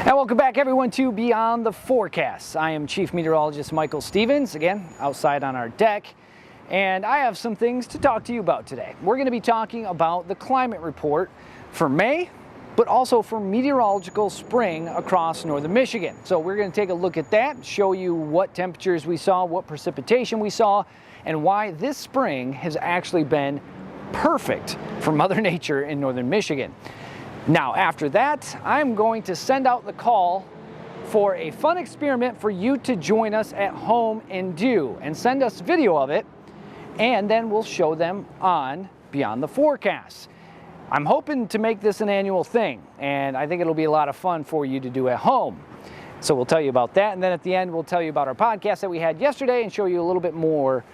And welcome back, everyone, to Beyond the Forecast. I am Chief Meteorologist Michael Stevens, again, outside on our deck, and I have some things to talk to you about today. We're going to be talking about the climate report for May, but also for meteorological spring across northern Michigan. So we're going to take a look at that, show you what temperatures we saw, what precipitation we saw, and why this spring has actually been perfect for Mother Nature in northern Michigan. Now, after that, I'm going to send out the call for a fun experiment for you to join us at home and do, and send us video of it, and then we'll show them on Beyond the Forecast. I'm hoping to make this an annual thing, and I think it'll be a lot of fun for you to do at home. So we'll tell you about that, and then at the end, we'll tell you about our podcast that we had yesterday and show you a little bit more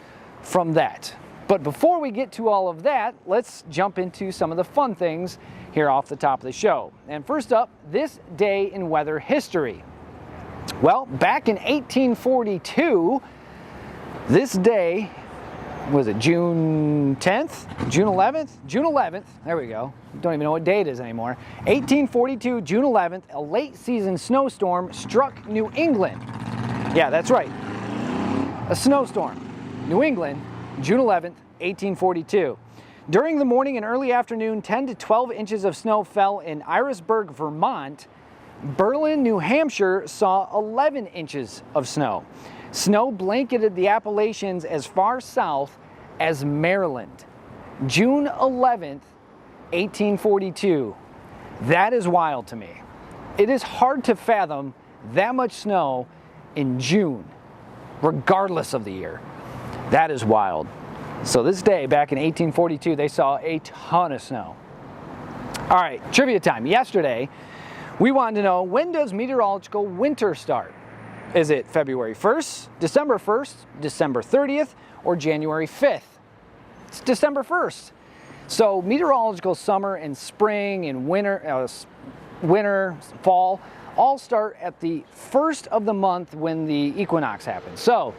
from that. But before we get to all of that, let's jump into some of the fun things here off the top of the show. And first up, this day in weather history. Well, back in 1842, this day, was it June 10th? June 11th? June 11th, there we go. Don't even know what day it is anymore. 1842, June 11th, a late season snowstorm struck New England. Yeah, that's right. A snowstorm. New England, June 11th, 1842. During the morning and early afternoon, 10 to 12 inches of snow fell in Irisburg, Vermont. Berlin, New Hampshire saw 11 inches of snow. Snow blanketed the Appalachians as far south as Maryland. June 11th, 1842. That is wild to me. It is hard to fathom that much snow in June, regardless of the year. That is wild. So this day, back in 1842, they saw a ton of snow. All right, trivia time. Yesterday, we wanted to know, when does meteorological winter start? Is it February 1st, December 1st, December 30th, or January 5th? It's December 1st. So meteorological summer and spring and winter, fall, all start at the first of the month when the equinox happens. So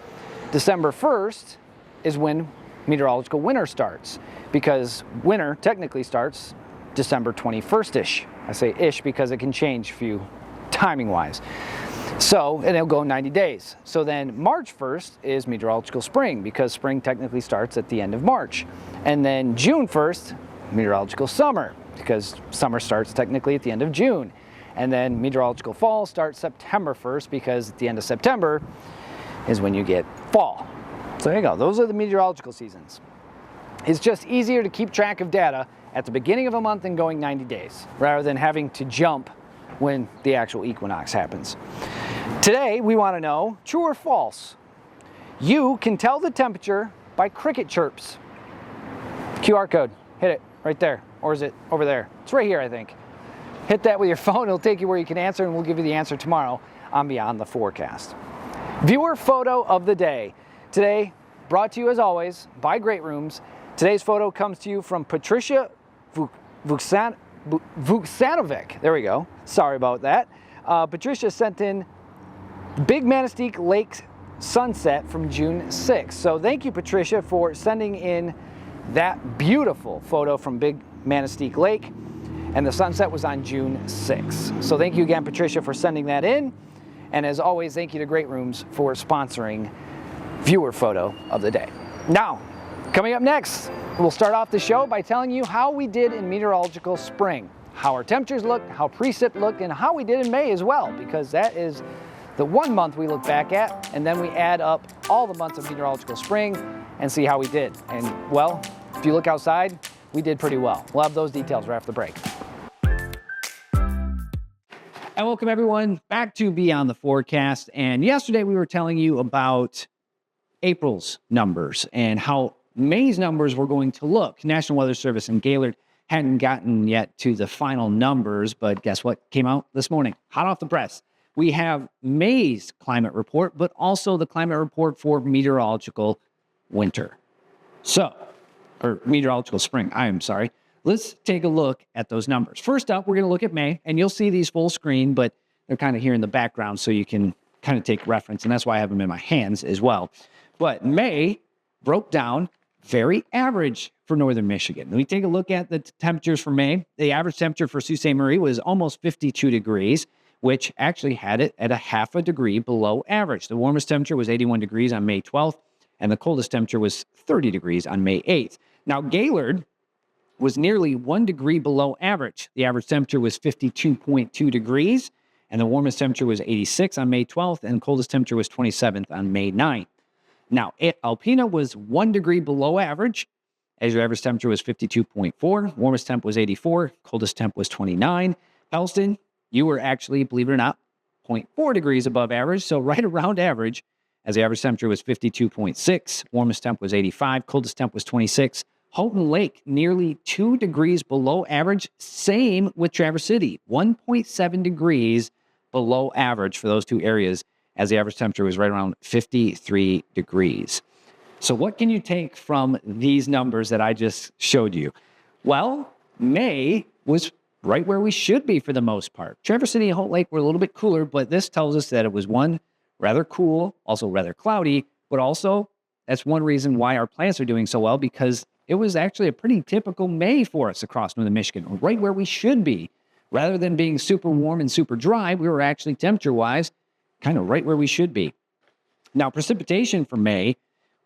December 1st is when meteorological winter starts, because winter technically starts December 21st-ish. I say ish because it can change a few timing-wise. So, and it'll go 90 days. So then March 1st is meteorological spring, because spring technically starts at the end of March. And then June 1st, meteorological summer, because summer starts technically at the end of June. And then meteorological fall starts September 1st, because at the end of September is when you get fall. So there you go. Those are the meteorological seasons. It's just easier to keep track of data at the beginning of a month and going 90 days, rather than having to jump when the actual equinox happens. Today, we want to know, true or false? You can tell the temperature by cricket chirps. QR code. Hit it right there. Or is it over there? It's right here, I think. Hit that with your phone. It'll take you where you can answer, and we'll give you the answer tomorrow on Beyond the Forecast. Viewer photo of the day. Today, brought to you as always by Great Rooms. Today's photo comes to you from Patricia Vuksanovic. There we go. Sorry about that. Patricia sent in Big Manistee Lake sunset from June 6th. So thank you, Patricia, for sending in that beautiful photo from Big Manistee Lake. And the sunset was on June 6th. So thank you again, Patricia, for sending that in. And as always, thank you to Great Rooms for sponsoring viewer photo of the day. Now, coming up next, we'll start off the show by telling you how we did in meteorological spring, how our temperatures looked, how precip looked, and how we did in May as well, because that is the 1 month we look back at, and then we add up all the months of meteorological spring and see how we did. And well, if you look outside, we did pretty well. We'll have those details right after the break. And welcome everyone back to Beyond the Forecast. And yesterday we were telling you about April's numbers and how May's numbers were going to look. National Weather Service and Gaylord hadn't gotten yet to the final numbers, but guess what came out this morning? Hot off the press. We have May's climate report, but also the climate report for meteorological winter. Or meteorological spring, I'm sorry. Let's take a look at those numbers. First up, we're going to look at May, and you'll see these full screen, but they're kind of here in the background so you can kind of take reference, and that's why I have them in my hands as well. But May broke down very average for northern Michigan. Let me take a look at the temperatures for May. The average temperature for Sault Ste. Marie was almost 52 degrees. which actually had it at a half a degree below average. The warmest temperature was 81 degrees on May 12th, and the coldest temperature was 30 degrees on May 8th. Now, Gaylord was nearly 1 degree below average. The average temperature was 52.2 degrees, and the warmest temperature was 86 on May 12th, and the coldest temperature was 27th on May 9th. Now, Alpena was 1 degree below average, as your average temperature was 52.4, warmest temp was 84, coldest temp was 29. Pellston, you were actually, believe it or not, 0.4 degrees above average, so right around average, as the average temperature was 52.6, warmest temp was 85, coldest temp was 26. Houghton Lake, nearly 2 degrees below average. Same with Traverse City, 1.7 degrees below average for those two areas, as the average temperature was right around 53 degrees. So what can you take from these numbers that I just showed you? Well, May was right where we should be for the most part. Traverse City and Houghton Lake were a little bit cooler, but this tells us that it was, one, rather cool, also rather cloudy, but also that's one reason why our plants are doing so well, because it was actually a pretty typical May for us across northern Michigan, right where we should be. Rather than being super warm and super dry, we were actually temperature-wise kind of right where we should be. Now, precipitation for May,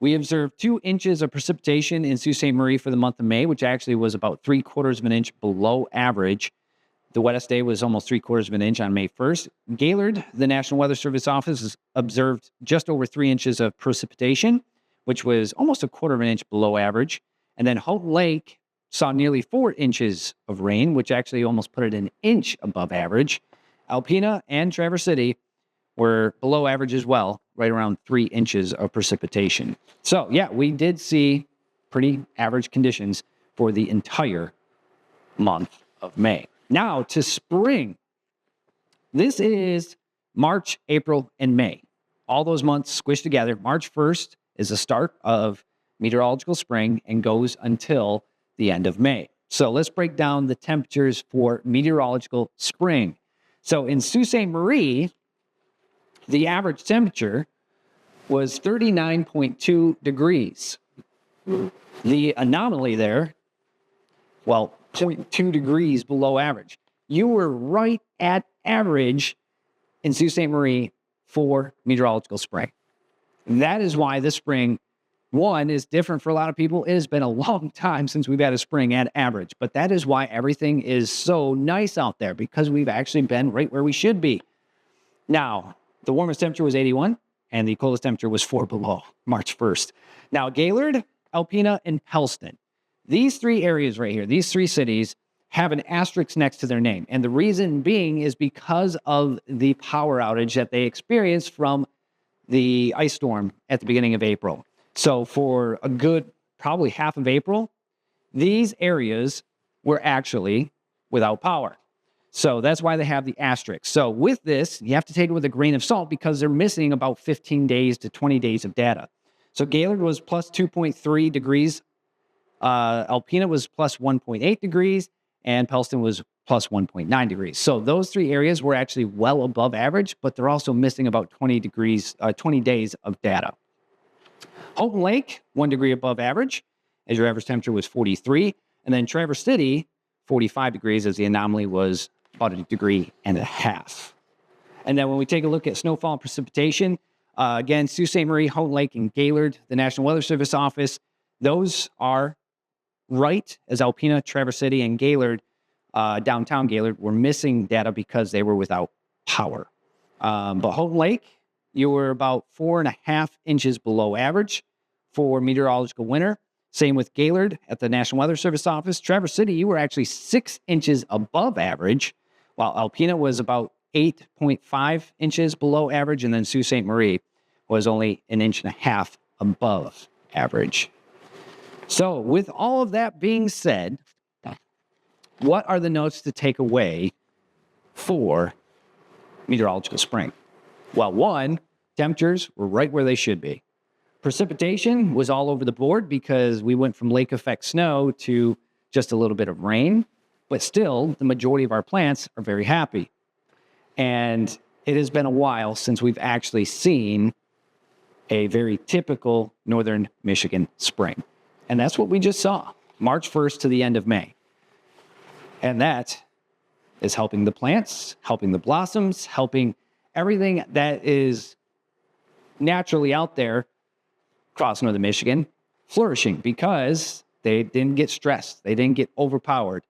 we observed 2 inches of precipitation in Sault Ste. Marie for the month of May, which actually was about 3/4 of an inch below average. The wettest day was almost 3/4 of an inch on May 1st. Gaylord, the National Weather Service office, has observed just over 3 inches of precipitation, which was almost 1/4 of an inch below average. And then Houghton Lake saw nearly 4 inches of rain, which actually almost put it an inch above average. Alpena and Traverse City were below average as well, right around 3 inches of precipitation. So, yeah, we did see pretty average conditions for the entire month of May. Now to spring. This is March, April, and May. All those months squished together. March 1st is the start of meteorological spring and goes until the end of May. So let's break down the temperatures for meteorological spring. So in Sault Ste. Marie, the average temperature was 39.2 degrees. The anomaly there, well, 0.2 degrees below average. You were right at average in Sault Ste. Marie for meteorological spring. That is why this spring, one, is different for a lot of people. It has been a long time since we've had a spring at average, but that is why everything is so nice out there, because we've actually been right where we should be. Now, the warmest temperature was 81, and the coldest temperature was 4 below March 1st. Now, Gaylord, Alpena, and Pellston. These 3 areas right here, these 3 cities, have an asterisk next to their name. And the reason being is because of the power outage that they experienced from the ice storm at the beginning of April. So for a good probably half of April, these areas were actually without power. So that's why they have the asterisk. So with this, you have to take it with a grain of salt, because they're missing about 15 days to 20 days of data. So Gaylord was plus 2.3 degrees. Alpena was plus 1.8 degrees, and Pellston was plus 1.9 degrees. So those 3 areas were actually well above average, but they're also missing about 20 days of data. Houghton Lake, 1 degree above average, as your average temperature was 43. And then Traverse City, 45 degrees, as the anomaly was about 1.5 degrees. And then when we take a look at snowfall and precipitation, again, Sault Ste. Marie, Houghton Lake, and Gaylord, the National Weather Service office, those are right, as Alpena, Traverse City, and Gaylord, downtown Gaylord, were missing data because they were without power. But Houghton Lake, you were about 4.5 inches below average for meteorological winter. Same with Gaylord at the National Weather Service office. Traverse City, you were actually 6 inches above average, while Alpena was about 8.5 inches below average, and then Sault Ste. Marie was only 1.5 inches above average. So with all of that being said, what are the notes to take away for meteorological spring? Well, one, temperatures were right where they should be. Precipitation was all over the board, because we went from lake effect snow to just a little bit of rain, but still the majority of our plants are very happy. And it has been a while since we've actually seen a very typical northern Michigan spring. And that's what we just saw, March 1st to the end of May. And that is helping the plants, helping the blossoms, helping everything that is naturally out there across northern Michigan flourishing because they didn't get stressed. They didn't get overpowered.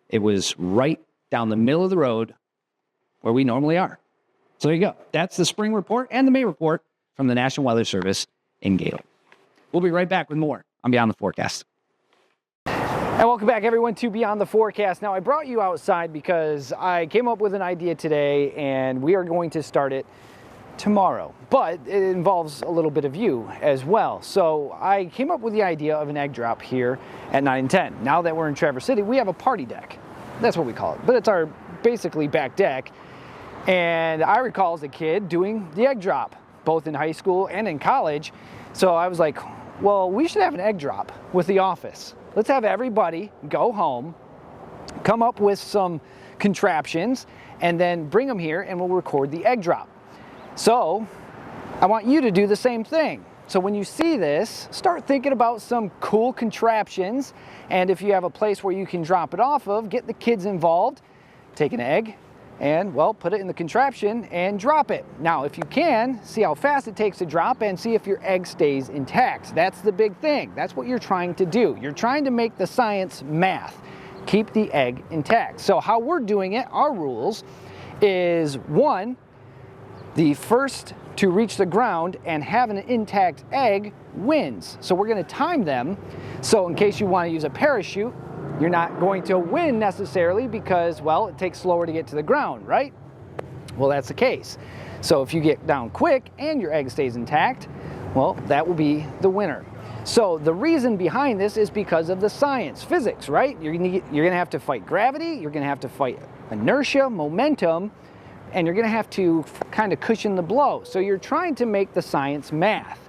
It was right down the middle of the road where we normally are. So there you go. That's the spring report and the May report from the National Weather Service in Gaylord. We'll be right back with more on Beyond the Forecast. And welcome back, everyone, to Beyond the Forecast. Now, I brought you outside because I came up with an idea today, and we are going to start it tomorrow. But it involves a little bit of you as well. So I came up with the idea of an egg drop here at 9 and 10. Now that we're in Traverse City, we have a party deck. That's what we call it. But it's our basically back deck. And I recall as a kid doing the egg drop, both in high school and in college. So I was like, well, we should have an egg drop with the office. Let's have everybody go home, come up with some contraptions, and then bring them here and we'll record the egg drop. So I want you to do the same thing. So when you see this, start thinking about some cool contraptions. And if you have a place where you can drop it off of, get the kids involved, take an egg, and well, put it in the contraption and drop it. Now, if you can, see how fast it takes to drop and see if your egg stays intact. That's the big thing. That's what you're trying to do. You're trying to make the science math. Keep the egg intact. So how we're doing it, our rules, is one, the first to reach the ground and have an intact egg wins. So we're gonna time them. So in case you wanna use a parachute, you're not going to win necessarily because, well, it takes slower to get to the ground, right? Well, that's the case. So if you get down quick and your egg stays intact, well, that will be the winner. So the reason behind this is because of the science, physics, right? You're gonna have to fight gravity, you're gonna have to fight inertia, momentum, and you're gonna have to kind of cushion the blow. So you're trying to make the science math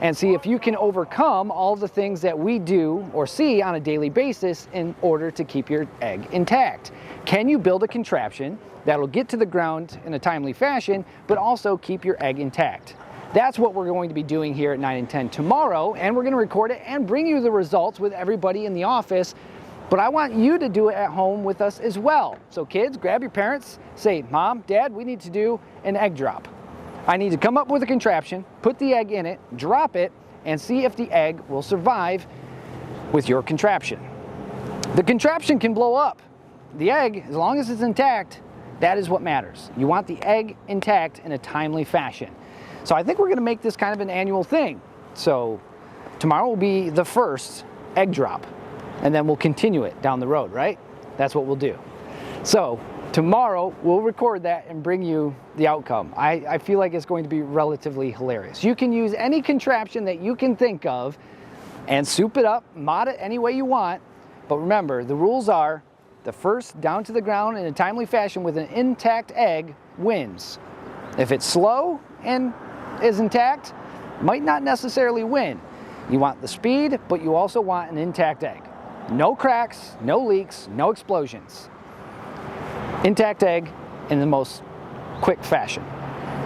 and see if you can overcome all the things that we do or see on a daily basis in order to keep your egg intact. Can you build a contraption that'll get to the ground in a timely fashion, but also keep your egg intact? That's what we're going to be doing here at 9 and 10 tomorrow, and we're gonna record it and bring you the results with everybody in the office. But I want you to do it at home with us as well. So kids, grab your parents, say, Mom, Dad, we need to do an egg drop. I need to come up with a contraption, put the egg in it, drop it, and see if the egg will survive with your contraption. The contraption can blow up. The egg, as long as it's intact, that is what matters. You want the egg intact in a timely fashion. So I think we're gonna make this kind of an annual thing. So tomorrow will be the first egg drop, and then we'll continue it down the road, right? That's what we'll do. So tomorrow, we'll record that and bring you the outcome. I feel like it's going to be relatively hilarious. You can use any contraption that you can think of and soup it up, mod it any way you want. But remember, the rules are the first down to the ground in a timely fashion with an intact egg wins. If it's slow and is intact, might not necessarily win. You want the speed, but you also want an intact egg. No cracks, no leaks, no explosions. Intact egg in the most quick fashion.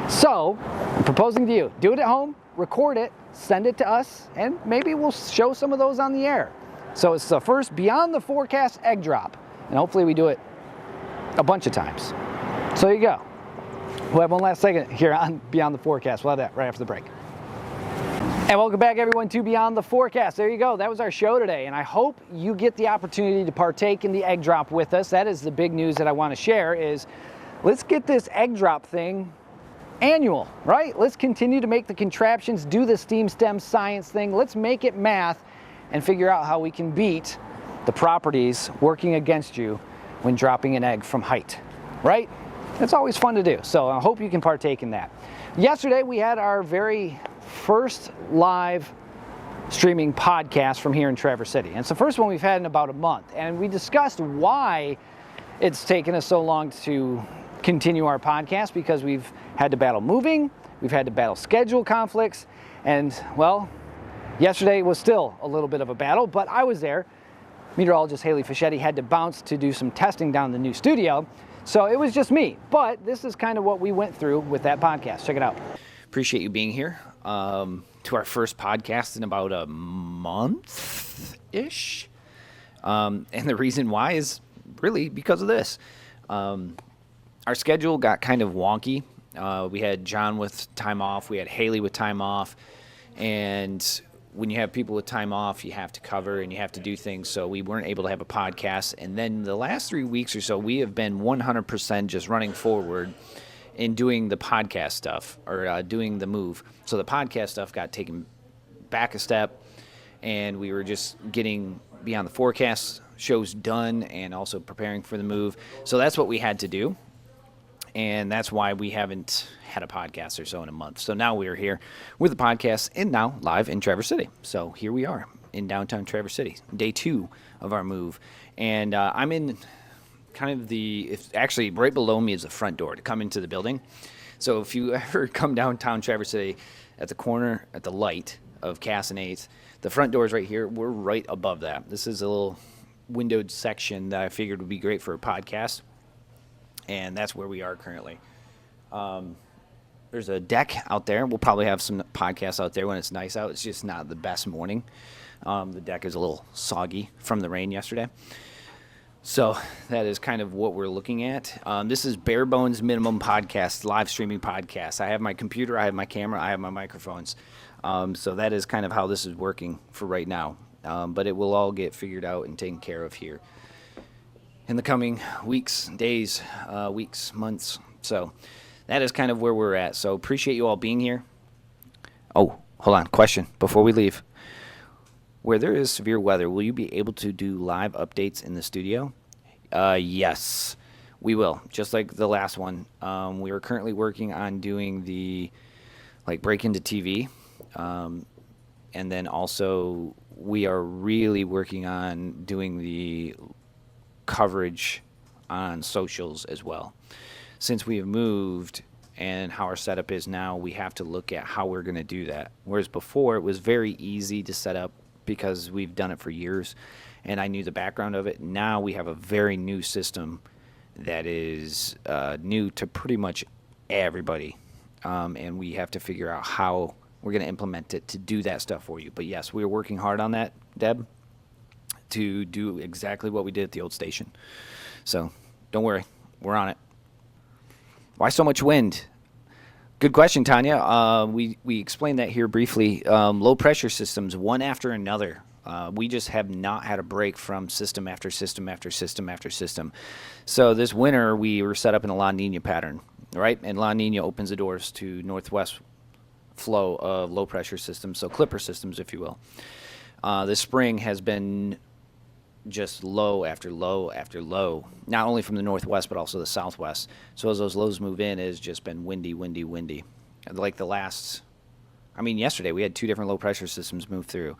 So, I'm proposing to you, do it at home, record it, send it to us, and maybe we'll show some of those on the air. So it's the first Beyond the Forecast egg drop, and hopefully we do it a bunch of times. So there you go. We'll have one last segment here on Beyond the Forecast. We'll have that right after the break. And welcome back, everyone, to Beyond the Forecast. There you go. That was our show today, and I hope you get the opportunity to partake in the egg drop with us. That is the big news that I want to share is let's get this egg drop thing annual, right? Let's continue to make the contraptions, do the steam stem science thing. Let's make it math and figure out how we can beat the properties working against you when dropping an egg from height, right? It's always fun to do, so I hope you can partake in that. Yesterday, we had our very first live streaming podcast from here in Traverse City. And it's the first one we've had in about a month. And we discussed why it's taken us so long to continue our podcast, because we've had to battle moving, we've had to battle schedule conflicts, and well, yesterday was still a little bit of a battle, but I was there. Meteorologist Haley Fischetti had to bounce to do some testing down in the new studio, so it was just me. But this is kind of what we went through with that podcast. Check it out. Appreciate you being here to our first podcast in about a month-ish. And the reason why is really because of this. Our schedule got kind of wonky. We had John with time off. We had Haley with time off. And when you have people with time off, you have to cover and you have to do things. So we weren't able to have a podcast. And then the last 3 weeks or so, we have been 100% just running forward in doing the podcast stuff or doing the move. So the podcast stuff got taken back a step, and we were just getting Beyond the Forecast shows done and also preparing for the move. So that's what we had to do. And that's why we haven't had a podcast or so in a month. So now we are here with the podcast and now live in Traverse City. So here we are in downtown Traverse City, day 2 of our move. And I'm in kind of actually right below me is the front door to come into the building. So if you ever come downtown Traverse City at the corner at the light of Cass and 8th, the front door is right here. We're right above that. This is a little windowed section that I figured would be great for a podcast. And that's where we are currently. There's a deck out there. We'll probably have some podcasts out there when it's nice out. It's just not the best morning. The deck is a little soggy from the rain yesterday. So that is kind of what we're looking at. This is bare bones minimum podcast, live streaming podcast. I have my computer, I have my camera, I have my microphones. So that is kind of how this is working for right now. But it will all get figured out and taken care of here in the coming weeks, days, months. So that is kind of where we're at. So appreciate you all being here. Oh, hold on. Question before we leave. Where there is severe weather, will you be able to do live updates in the studio? Yes, we will. Just like the last one. We are currently working on doing the break into TV. And then also we are really working on doing the coverage on socials as well. Since we have moved and how our setup is now, we have to look at how we're going to do that. Whereas before, it was very easy to set up because we've done it for years and I knew the background of it. Now we have a very new system that is new to pretty much everybody. And we have to figure out how we're going to implement it to do that stuff for you. But yes, we're working hard on that, Deb, to do exactly what we did at the old station. So don't worry, we're on it. Why so much wind? Good question, Tanya. We explained that here briefly. Low pressure systems, one after another. We just have not had a break from system after system after system after system. So this winter, we were set up in a La Nina pattern, right? And La Nina opens the doors to northwest flow of low pressure systems, so clipper systems, if you will. This spring has been just low after low after low, not only from the northwest but also the southwest. So as those lows move in, it's just been windy. Like yesterday we had 2 different low pressure systems move through.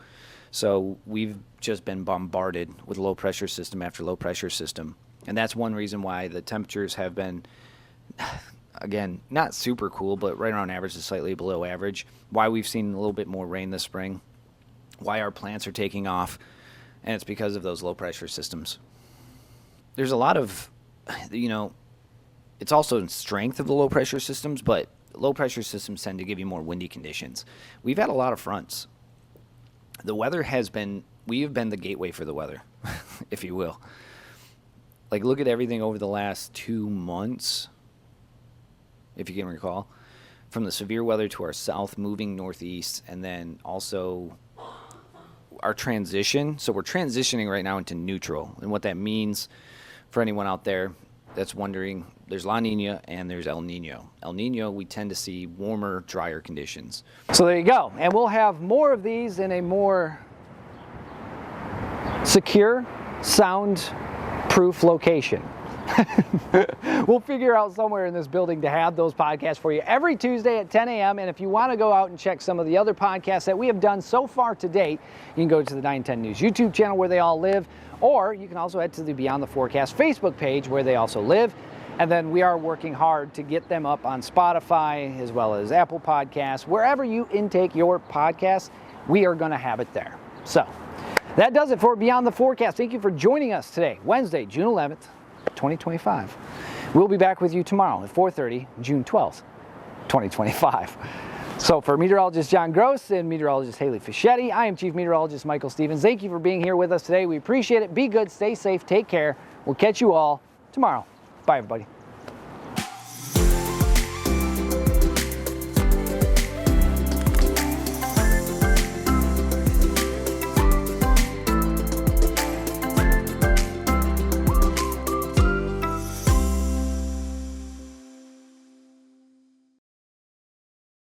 So we've just been bombarded with low pressure system after low pressure system. And that's one reason why the temperatures have been, again, not super cool, but right around average to slightly below average. Why we've seen a little bit more rain this spring. Why our plants are taking off. And it's because of those low pressure systems. There's a lot of, it's also in strength of the low pressure systems, but low pressure systems tend to give you more windy conditions. We've had a lot of fronts. The weather we have been the gateway for the weather, if you will. Look at everything over the last 2 months, if you can recall, from the severe weather to our south moving northeast, and then also our transition. So we're transitioning right now into neutral. And what that means for anyone out there that's wondering, there's La Nina and there's El Nino. El Nino, we tend to see warmer, drier conditions. So there you go. And we'll have more of these in a more secure, sound-proof location. We'll figure out somewhere in this building to have those podcasts for you every Tuesday at 10 a.m. And if you want to go out and check some of the other podcasts that we have done so far to date, you can go to the 910 News YouTube channel where they all live, or you can also head to the Beyond the Forecast Facebook page where they also live. And then we are working hard to get them up on Spotify as well as Apple Podcasts. Wherever you intake your podcasts, we are going to have it there. So that does it for Beyond the Forecast. Thank you for joining us today, Wednesday, June 11th. 2025. We'll be back with you tomorrow at 4:30, June 12th, 2025. So for meteorologist John Gross and meteorologist Haley Fischetti, I am Chief Meteorologist Michael Stevens. Thank you for being here with us today. We appreciate it. Be good, stay safe, take care. We'll catch you all tomorrow. Bye, everybody.